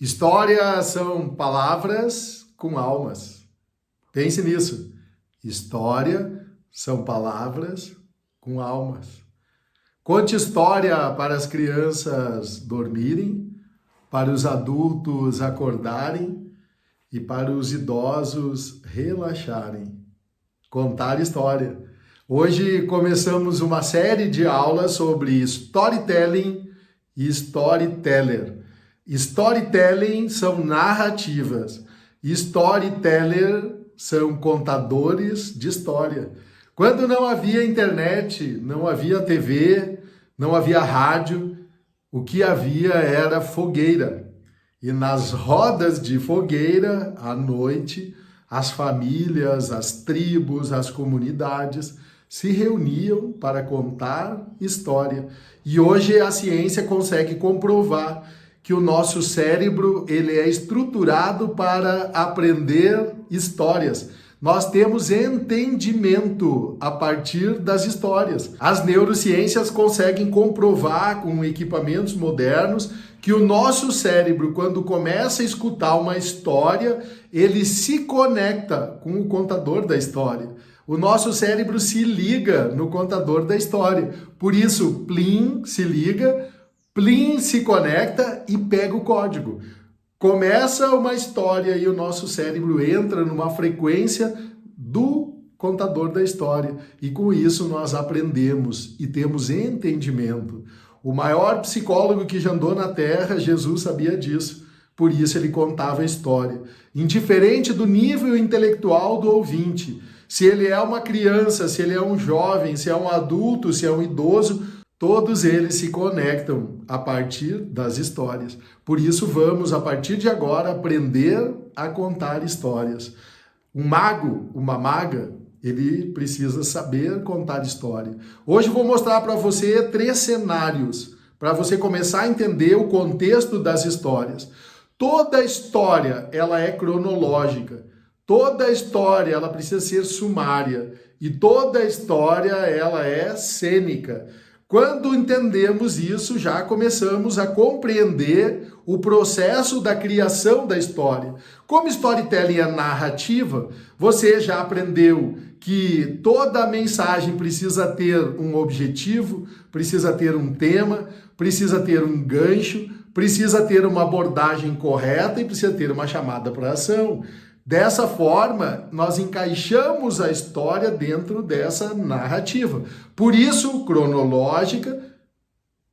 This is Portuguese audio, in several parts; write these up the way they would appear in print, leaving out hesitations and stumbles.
História são palavras com almas. Pense nisso. História são palavras com almas. Conte história para as crianças dormirem, para os adultos acordarem e para os idosos relaxarem. Contar história. Hoje começamos uma série de aulas sobre storytelling e storyteller. Storytelling são narrativas. Storyteller são contadores de história. Quando não havia internet, não havia TV, não havia rádio, o que havia era fogueira. E nas rodas de fogueira, à noite, as famílias, as tribos, as comunidades se reuniam para contar história. E hoje a ciência consegue comprovar que o nosso cérebro ele é estruturado para aprender histórias. Nós temos entendimento a partir das histórias. As neurociências conseguem comprovar com equipamentos modernos que o nosso cérebro, quando começa a escutar uma história, ele se conecta com o contador da história. O nosso cérebro se liga no contador da história. Por isso, Plim se liga, Plim se conecta e pega o código. Começa uma história e o nosso cérebro entra numa frequência do contador da história. E com isso nós aprendemos e temos entendimento. O maior psicólogo que já andou na Terra, Jesus, sabia disso. Por isso ele contava a história. Indiferente do nível intelectual do ouvinte, se ele é uma criança, se ele é um jovem, se é um adulto, se é um idoso, todos eles se conectam a partir das histórias. Por isso vamos, a partir de agora, aprender a contar histórias. Um mago, uma maga, ele precisa saber contar história. Hoje eu vou mostrar para você 3 cenários para você começar a entender o contexto das histórias. Toda história, ela é cronológica. Toda história, ela precisa ser sumária. E toda história, ela é cênica. Quando entendemos isso, já começamos a compreender o processo da criação da história. Como storytelling é narrativa, você já aprendeu que toda mensagem precisa ter um objetivo, precisa ter um tema, precisa ter um gancho, precisa ter uma abordagem correta e precisa ter uma chamada para ação. Dessa forma, nós encaixamos a história dentro dessa narrativa. Por isso, cronológica,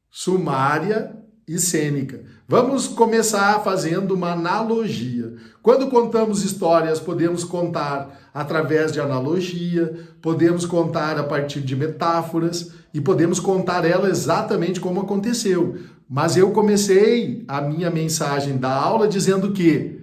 sumária e cênica. Vamos começar fazendo uma analogia. Quando contamos histórias, podemos contar através de analogia, podemos contar a partir de metáforas e podemos contar ela exatamente como aconteceu. Mas eu comecei a minha mensagem da aula dizendo que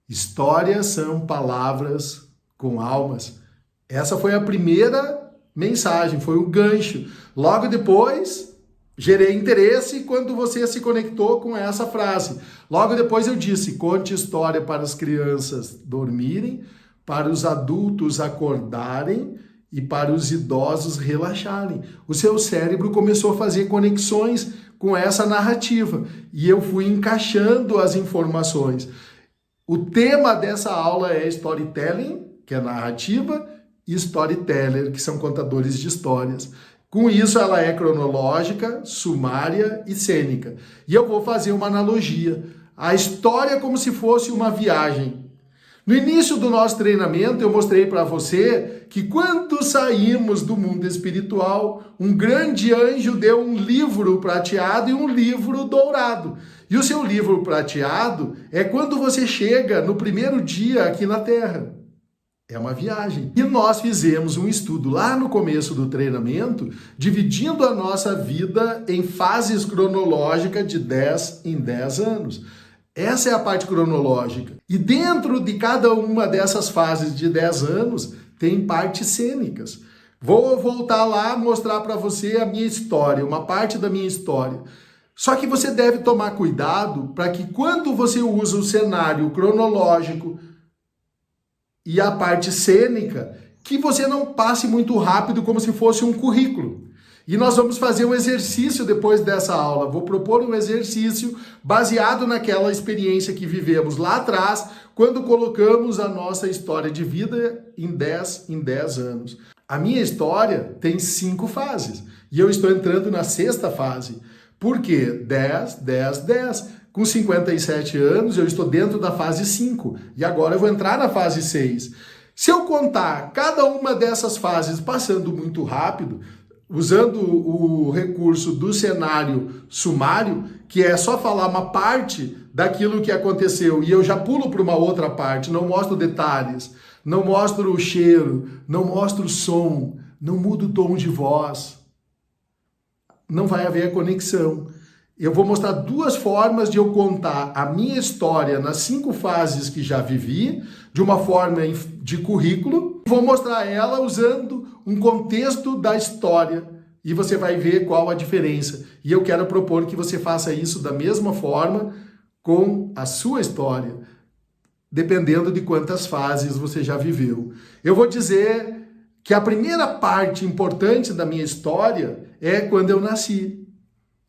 histórias são palavras com almas. Essa foi a primeira mensagem, foi o gancho. Logo depois, gerei interesse quando você se conectou com essa frase. Logo depois eu disse, conte história para as crianças dormirem, para os adultos acordarem e para os idosos relaxarem. O seu cérebro começou a fazer conexões com essa narrativa e eu fui encaixando as informações. O tema dessa aula é storytelling, que é narrativa, e storyteller, que são contadores de histórias. Com isso, ela é cronológica, sumária e cênica. E eu vou fazer uma analogia. A história é como se fosse uma viagem. No início do nosso treinamento, eu mostrei para você que quando saímos do mundo espiritual, um grande anjo deu um livro prateado e um livro dourado. E o seu livro prateado é quando você chega no primeiro dia aqui na Terra. É uma viagem. E nós fizemos um estudo lá no começo do treinamento, dividindo a nossa vida em fases cronológicas de 10 em 10 anos. Essa é a parte cronológica. E dentro de cada uma dessas fases de 10 anos, tem partes cênicas. Vou voltar lá mostrar para você a minha história, uma parte da minha história. Só que você deve tomar cuidado para que quando você usa o cenário cronológico e a parte cênica, que você não passe muito rápido como se fosse um currículo. E nós vamos fazer um exercício depois dessa aula. Vou propor um exercício baseado naquela experiência que vivemos lá atrás, quando colocamos a nossa história de vida em 10 anos. A minha história tem 5 fases e eu estou entrando na 6ª fase. Por quê? 10, 10, 10. Com 57 anos eu estou dentro da fase 5 e agora eu vou entrar na fase 6. Se eu contar cada uma dessas fases passando muito rápido, usando o recurso do cenário sumário, que é só falar uma parte daquilo que aconteceu e eu já pulo para uma outra parte, não mostro detalhes, não mostro o cheiro, não mostro o som, não mudo o tom de voz, não vai haver conexão. Eu vou mostrar 2 formas de eu contar a minha história nas 5 fases que já vivi, de uma forma de currículo. Vou mostrar ela usando um contexto da história e você vai ver qual a diferença. E eu quero propor que você faça isso da mesma forma com a sua história, dependendo de quantas fases você já viveu. Eu vou dizer que a primeira parte importante da minha história é quando eu nasci.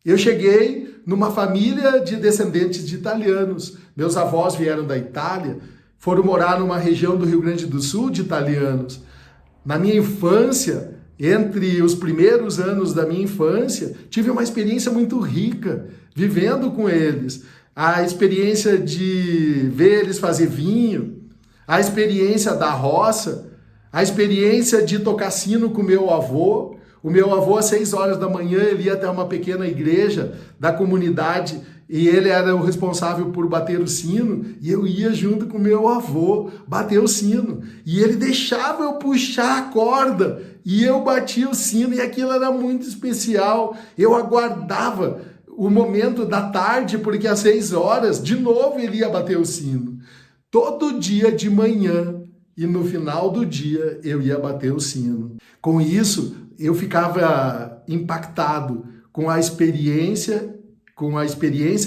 Eu cheguei numa família de descendentes de italianos. Meus avós vieram da Itália, foram morar numa região do Rio Grande do Sul de italianos. Na minha infância, entre os primeiros anos da minha infância, tive uma experiência muito rica, vivendo com eles. A experiência de ver eles fazer vinho, a experiência da roça, a experiência de tocar sino com meu avô. O meu avô, às 6 horas da manhã, ele ia até uma pequena igreja da comunidade e ele era o responsável por bater o sino e eu ia junto com o meu avô bater o sino. E ele deixava eu puxar a corda e eu batia o sino e aquilo era muito especial. Eu aguardava o momento da tarde porque às 6 horas, de novo, ele ia bater o sino. Todo dia de manhã e no final do dia eu ia bater o sino. Com isso, eu ficava impactado com a experiência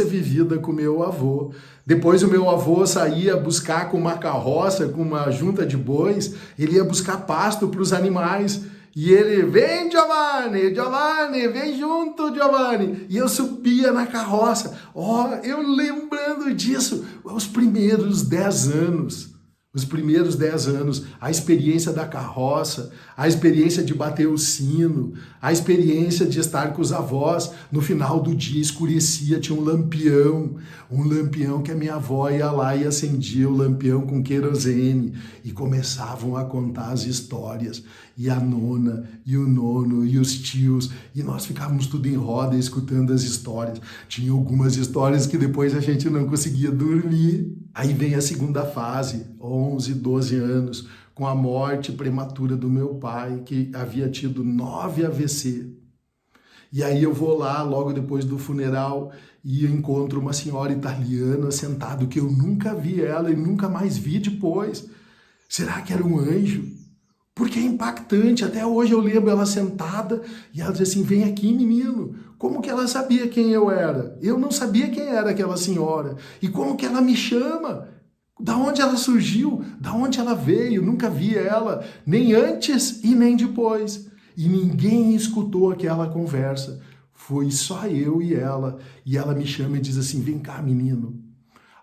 vivida com meu avô. Depois o meu avô saía buscar com uma carroça, com uma junta de bois, ele ia buscar pasto para os animais. E ele, vem Giovanni, Giovanni, vem junto Giovanni. E eu subia na carroça. Eu lembrando disso, os primeiros 10 anos. Os primeiros 10 anos, a experiência da carroça, a experiência de bater o sino, a experiência de estar com os avós. No final do dia escurecia, tinha um lampião que a minha avó ia lá e acendia o lampião com querosene e começavam a contar as histórias. E a nona, e o nono, e os tios, e nós ficávamos tudo em roda escutando as histórias. Tinha algumas histórias que depois a gente não conseguia dormir. Aí vem a segunda fase, 11, 12 anos, com a morte prematura do meu pai, que havia tido 9 AVC. E aí eu vou lá, logo depois do funeral, e encontro uma senhora italiana sentada, que eu nunca vi ela e nunca mais vi depois. Será que era um anjo? Porque é impactante, até hoje eu lembro ela sentada e ela diz assim, vem aqui menino. Como que ela sabia quem eu era? Eu não sabia quem era aquela senhora. E como que ela me chama? Da onde ela surgiu? Da onde ela veio? Nunca vi ela, nem antes e nem depois. E ninguém escutou aquela conversa. Foi só eu e ela me chama e diz assim, vem cá menino.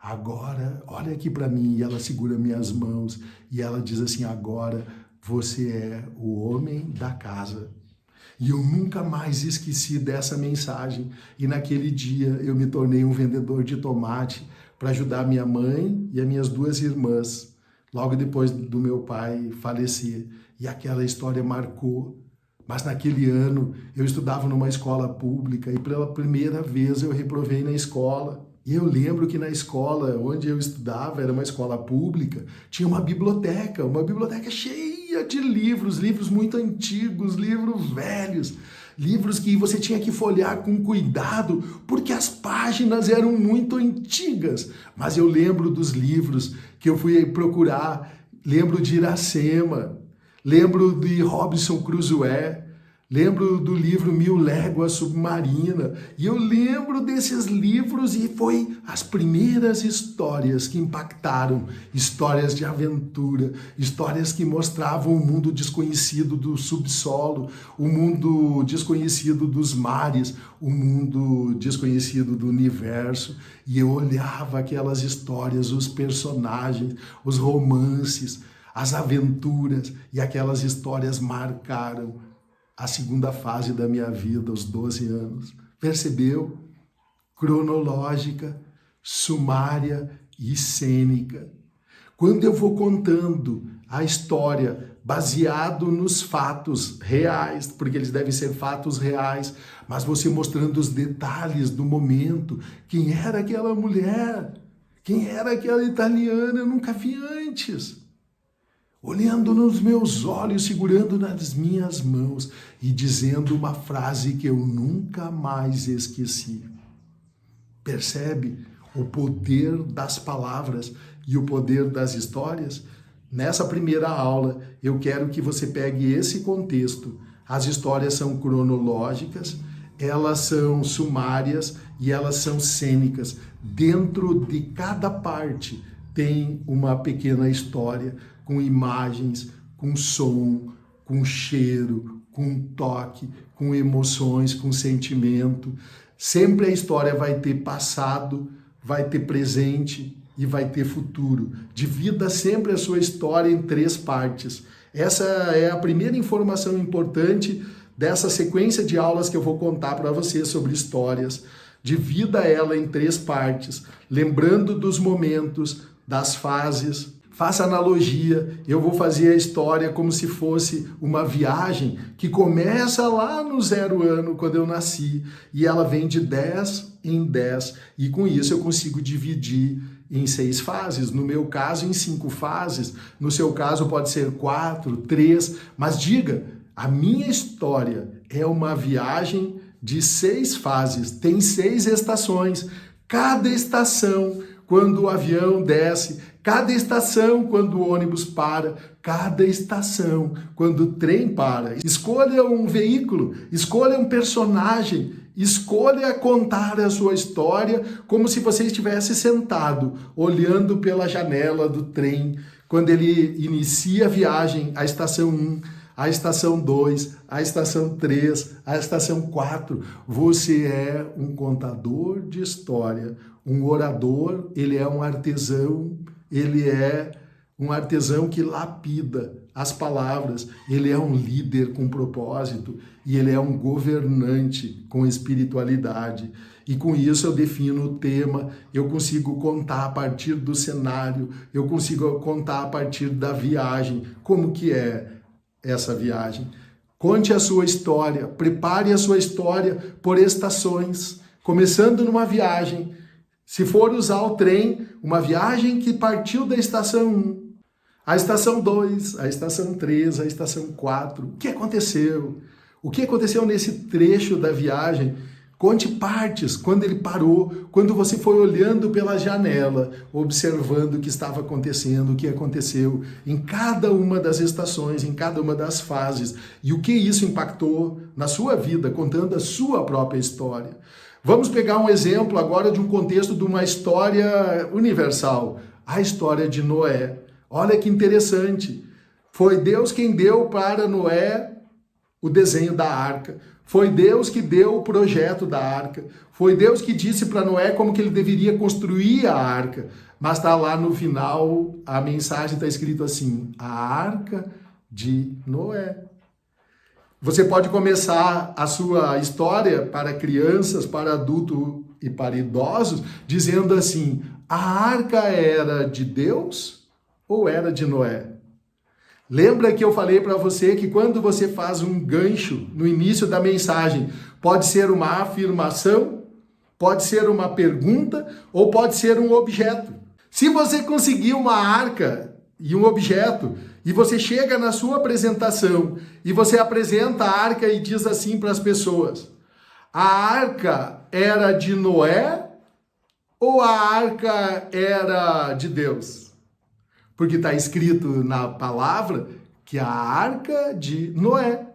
Agora, olha aqui para mim. E ela segura minhas mãos e ela diz assim, agora você é o homem da casa. E eu nunca mais esqueci dessa mensagem. E naquele dia eu me tornei um vendedor de tomate para ajudar minha mãe e as minhas 2 irmãs, logo depois do meu pai falecer. E aquela história marcou. Mas naquele ano eu estudava numa escola pública e pela primeira vez eu reprovei na escola. E eu lembro que na escola onde eu estudava, era uma escola pública, tinha uma biblioteca cheia de livros muito antigos, livros velhos, livros que você tinha que folhear com cuidado, porque as páginas eram muito antigas. Mas eu lembro dos livros que eu fui procurar, lembro de Iracema, lembro de Robinson Crusoe, Lembro do livro 1000 Léguas Submarina. E eu lembro desses livros e foi as primeiras histórias que impactaram. Histórias de aventura, histórias que mostravam o mundo desconhecido do subsolo, o mundo desconhecido dos mares, o mundo desconhecido do universo. E eu olhava aquelas histórias, os personagens, os romances, as aventuras, e aquelas histórias marcaram a segunda fase da minha vida, aos 12 anos. Percebeu? Cronológica, sumária e cênica. Quando eu vou contando a história baseado nos fatos reais, porque eles devem ser fatos reais, mas você mostrando os detalhes do momento, quem era aquela mulher, quem era aquela italiana, eu nunca vi antes. Olhando nos meus olhos, segurando nas minhas mãos e dizendo uma frase que eu nunca mais esqueci. Percebe o poder das palavras e o poder das histórias? Nessa primeira aula, eu quero que você pegue esse contexto. As histórias são cronológicas, elas são sumárias e elas são cênicas. Dentro de cada parte tem uma pequena história, com imagens, com som, com cheiro, com toque, com emoções, com sentimento. Sempre a história vai ter passado, vai ter presente e vai ter futuro. Divida sempre a sua história em 3 partes. Essa é a primeira informação importante dessa sequência de aulas que eu vou contar para você sobre histórias. Divida ela em 3 partes, lembrando dos momentos, das fases. Faça analogia, eu vou fazer a história como se fosse uma viagem que começa lá no 0 ano, quando eu nasci, e ela vem de 10 em 10, e com isso eu consigo dividir em 6 fases, no meu caso em 5 fases, no seu caso pode ser 4, 3, mas diga, a minha história é uma viagem de 6 fases, tem 6 estações, cada estação, quando o avião desce, cada estação quando o ônibus para, cada estação quando o trem para. Escolha um veículo, escolha um personagem, escolha contar a sua história como se você estivesse sentado, olhando pela janela do trem, quando ele inicia a viagem, a estação 1, a estação 2, a estação 3, a estação 4. Você é um contador de história, um orador, ele é um artesão, ele é um artesão que lapida as palavras, ele é um líder com propósito e ele é um governante com espiritualidade. E com isso eu defino o tema, eu consigo contar a partir do cenário, eu consigo contar a partir da viagem, como que é essa viagem. Conte a sua história, prepare a sua história por estações, começando numa viagem. Se for usar o trem, uma viagem que partiu da estação 1, a estação 2, a estação 3, a estação 4. O que aconteceu? O que aconteceu nesse trecho da viagem? Conte partes, quando ele parou, quando você foi olhando pela janela, observando o que estava acontecendo, o que aconteceu em cada uma das estações, em cada uma das fases, e o que isso impactou na sua vida, contando a sua própria história. Vamos pegar um exemplo agora de um contexto de uma história universal, a história de Noé. Olha que interessante, foi Deus quem deu para Noé o desenho da arca, foi Deus que deu o projeto da arca, foi Deus que disse para Noé como que ele deveria construir a arca, mas está lá no final, a mensagem está escrito assim, a arca de Noé. Você pode começar a sua história para crianças, para adultos e para idosos, dizendo assim, a arca era de Deus ou era de Noé? Lembra que eu falei para você que quando você faz um gancho no início da mensagem, pode ser uma afirmação, pode ser uma pergunta ou pode ser um objeto. Se você conseguir uma arca e um objeto, e você chega na sua apresentação e você apresenta a arca e diz assim para as pessoas, a arca era de Noé ou a arca era de Deus? Porque está escrito na palavra que a arca de Noé.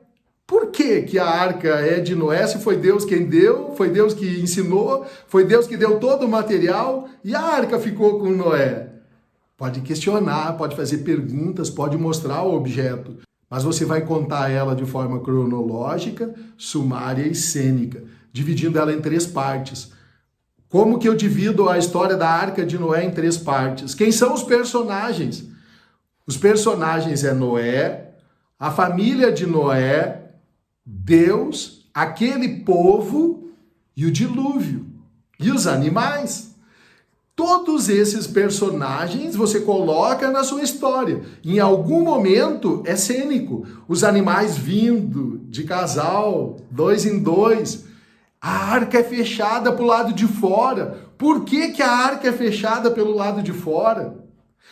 Por que que a arca é de Noé? Se foi Deus quem deu, foi Deus que ensinou, foi Deus que deu todo o material e a arca ficou com Noé? Pode questionar, pode fazer perguntas, pode mostrar o objeto, mas você vai contar ela de forma cronológica, sumária e cênica, dividindo ela em 3 partes. Como que eu divido a história da Arca de Noé em 3 partes? Quem são os personagens? Os personagens é Noé, a família de Noé, Deus, aquele povo e o dilúvio. E os animais. Todos esses personagens você coloca na sua história. Em algum momento é cênico. Os animais vindo de casal, 2 em 2. A arca é fechada para o lado de fora. Por que que a arca é fechada pelo lado de fora?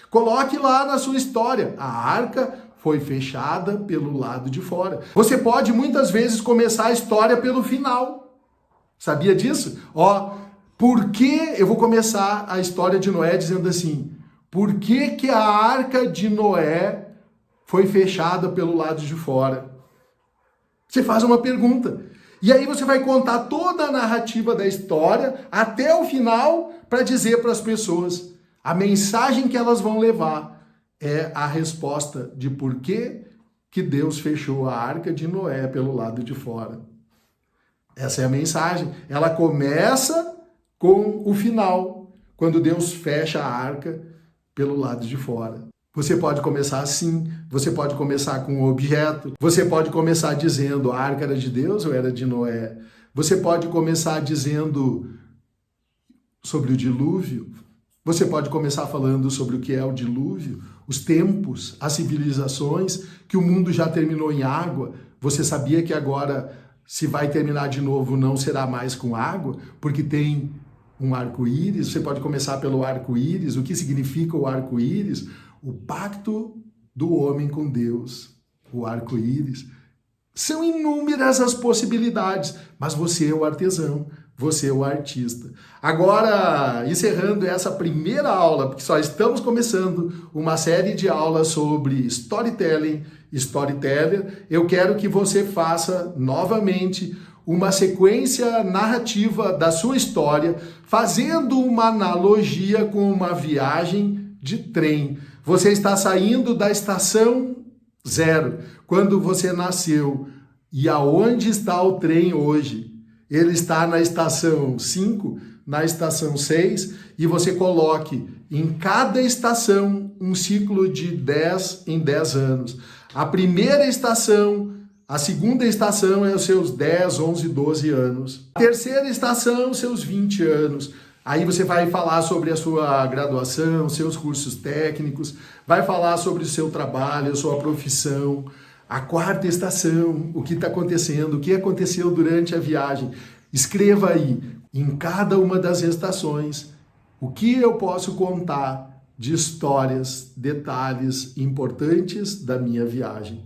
Coloque lá na sua história. A arca foi fechada pelo lado de fora. Você pode muitas vezes começar a história pelo final. Sabia disso? Por que eu vou começar a história de Noé dizendo assim? Por que que a arca de Noé foi fechada pelo lado de fora? Você faz uma pergunta. E aí você vai contar toda a narrativa da história até o final para dizer para as pessoas. A mensagem que elas vão levar é a resposta de por que que Deus fechou a arca de Noé pelo lado de fora. Essa é a mensagem. Ela começa com o final, quando Deus fecha a arca pelo lado de fora. Você pode começar assim, você pode começar com um objeto, você pode começar dizendo a arca era de Deus ou era de Noé. Você pode começar dizendo sobre o dilúvio. Você pode começar falando sobre o que é o dilúvio, os tempos, as civilizações, que o mundo já terminou em água. Você sabia que agora, se vai terminar de novo, não será mais com água, porque tem um arco-íris? Você pode começar pelo arco-íris. O que significa o arco-íris? O pacto do homem com Deus, o arco-íris. São inúmeras as possibilidades, mas você é o artesão, você é o artista. Agora, encerrando essa primeira aula, porque só estamos começando uma série de aulas sobre storytelling, storyteller, eu quero que você faça novamente uma sequência narrativa da sua história, fazendo uma analogia com uma viagem de trem. Você está saindo da estação 0, quando você nasceu. E aonde está o trem hoje? Ele está na estação 5, na estação 6, e você coloque em cada estação um ciclo de 10 em 10 anos. A primeira estação, a segunda estação é os seus 10, 11, 12 anos. A terceira estação, seus 20 anos. Aí você vai falar sobre a sua graduação, seus cursos técnicos, vai falar sobre o seu trabalho, a sua profissão. A quarta estação, o que está acontecendo, o que aconteceu durante a viagem. Escreva aí, em cada uma das estações, o que eu posso contar de histórias, detalhes importantes da minha viagem.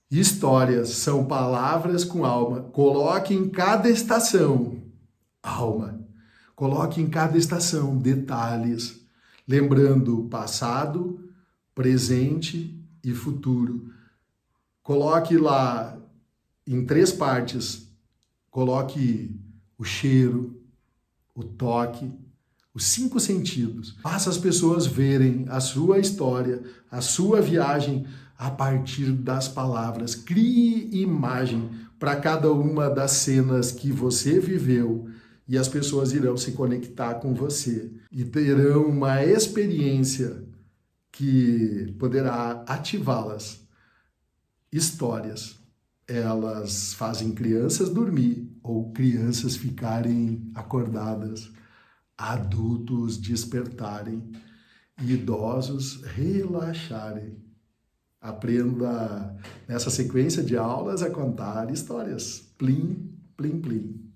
Histórias são palavras com alma. Coloque em cada estação alma. Coloque em cada estação detalhes, lembrando passado, presente e futuro. Coloque lá em 3 partes. Coloque o cheiro, o toque, os 5 sentidos. Faça as pessoas verem a sua história, a sua viagem a partir das palavras. Crie imagem para cada uma das cenas que você viveu e as pessoas irão se conectar com você e terão uma experiência que poderá ativá-las. Histórias, elas fazem crianças dormir ou crianças ficarem acordadas, adultos despertarem e idosos relaxarem. Aprenda nessa sequência de aulas a contar histórias. Plim, plim, plim.